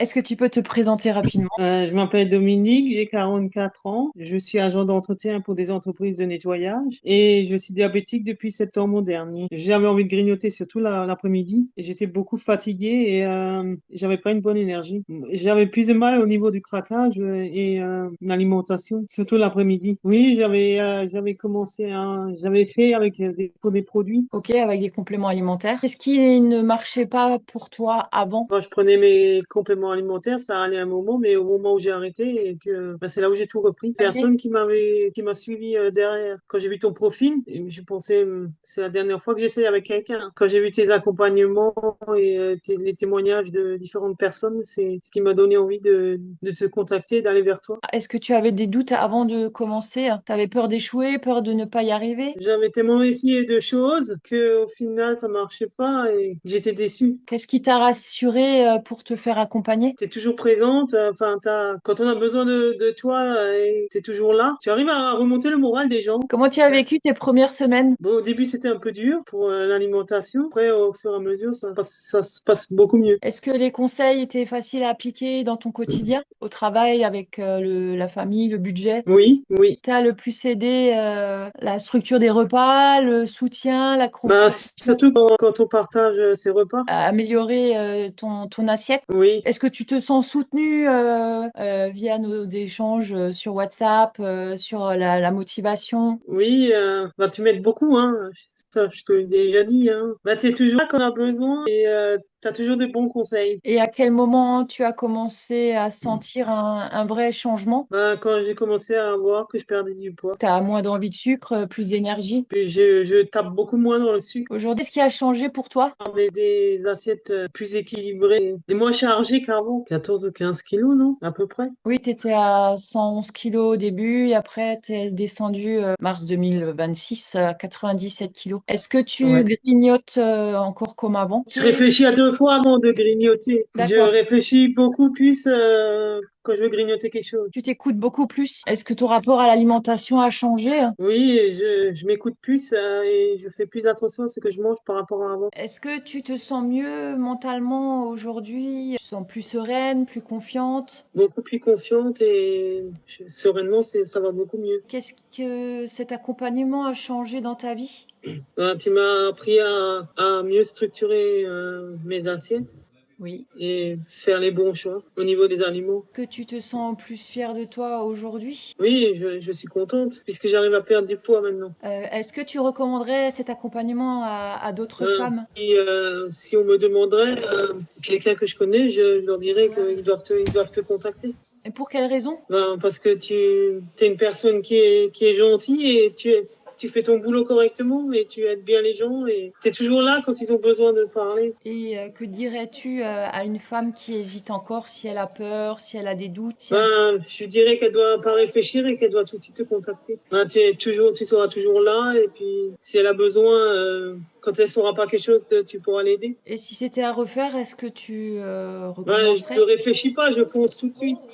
Est-ce que tu peux te présenter rapidement? Je m'appelle Dominique, j'ai 44 ans. Je suis agent d'entretien pour des entreprises de nettoyage et je suis diabétique depuis septembre dernier. J'avais envie de grignoter surtout l'après-midi et j'étais beaucoup fatiguée et j'avais pas une bonne énergie. J'avais plus de mal au niveau du craquage et l'alimentation, surtout l'après-midi. Oui, j'avais commencé j'avais fait avec pour des produits. Ok, avec des compléments alimentaires. Qu'est-ce qui ne marchait pas pour toi avant? Quand je prenais mes compléments alimentaires, ça allait un moment, mais au moment où j'ai arrêté, et que bah, c'est là où j'ai tout repris. Ok. Personne qui m'a suivi derrière. Quand j'ai vu ton profil, et je pensais, c'est la dernière fois que j'essaie avec quelqu'un. Quand j'ai vu tes accompagnements et les témoignages de différentes personnes, c'est ce qui m'a donné envie de te contacter, d'aller vers toi. Est-ce que tu avais des doutes avant de commencer? Tu avais peur d'échouer, peur de ne pas y arriver? J'avais tellement essayé de choses que au final, ça marchait pas et j'étais déçue. Qu'est-ce qui t'a rassuré pour te faire accompagner? T'es toujours présente, enfin, quand on a besoin de toi, t'es toujours là. Tu arrives à remonter le moral des gens. Comment tu as vécu tes premières semaines? Bon, au début, c'était un peu dur pour l'alimentation. Après, au fur et à mesure, ça se passe beaucoup mieux. Est-ce que les conseils étaient faciles à appliquer dans ton quotidien, au travail, avec la famille, le budget? Oui, oui. T'as le plus aidé la structure des repas, le soutien, la Bah, compréhension, surtout quand on partage ses repas. à améliorer ton assiette. Oui, Est-ce que tu te sens soutenu via nos échanges sur WhatsApp, sur la motivation? oui. Bah, tu m'aides beaucoup, hein. Ça, je te l'ai déjà dit, hein. Bah, t'es toujours là quand on a besoin et t'as toujours des bons conseils. Et à quel moment tu as commencé à sentir un vrai changement? Bah, quand j'ai commencé à voir que je perdais du poids. Tu as moins d'envie de sucre, plus d'énergie. Puis je tape beaucoup moins dans le sucre. Aujourd'hui, qu'est-ce qui a changé pour toi? Des assiettes plus équilibrées et moins chargées qu'avant. 14 ou 15 kilos, non? À peu près. Oui, tu étais à 111 kilos au début et après, tu es descendu mars 2026 à 97 kilos. Est-ce que tu Ouais. grignotes encore comme avant? Je Ok, réfléchis à deux fois avant de grignoter. Je d'accord. réfléchis beaucoup plus quand je veux grignoter quelque chose. Tu t'écoutes beaucoup plus. Est-ce que ton rapport à l'alimentation a changé? Oui, et je m'écoute plus et je fais plus attention à ce que je mange par rapport à avant. Est-ce que tu te sens mieux mentalement aujourd'hui? Tu te sens plus sereine, plus confiante? Beaucoup plus confiante et sereinement, ça va beaucoup mieux. Qu'est-ce que cet accompagnement a changé dans ta vie? Ben, tu m'as appris à mieux structurer mes assiettes Oui. et faire les bons choix au niveau des aliments. Que tu te sens plus fière de toi aujourd'hui? Oui, je suis contente puisque j'arrive à perdre du poids maintenant. Est-ce que tu recommanderais cet accompagnement à d'autres femmes? Si on me demanderait, quelqu'un que je connais, je leur dirais qu'ils doivent te contacter. Et pour quelle raison? Ben, parce que tu es une personne qui est gentille et tu fais ton boulot correctement et tu aides bien les gens et tu es toujours là quand ils ont besoin de parler. Et que dirais-tu à une femme qui hésite encore, si elle a peur, si elle a des doutes, si elle... Ben, je dirais qu'elle doit pas réfléchir et qu'elle doit tout de suite te contacter. Ben, tu seras toujours là et puis si elle a besoin, quand elle saura pas quelque chose, tu pourras l'aider. Et si c'était à refaire, est-ce que tu Ben, je ne recommencerais? réfléchis pas, je fonce tout de suite.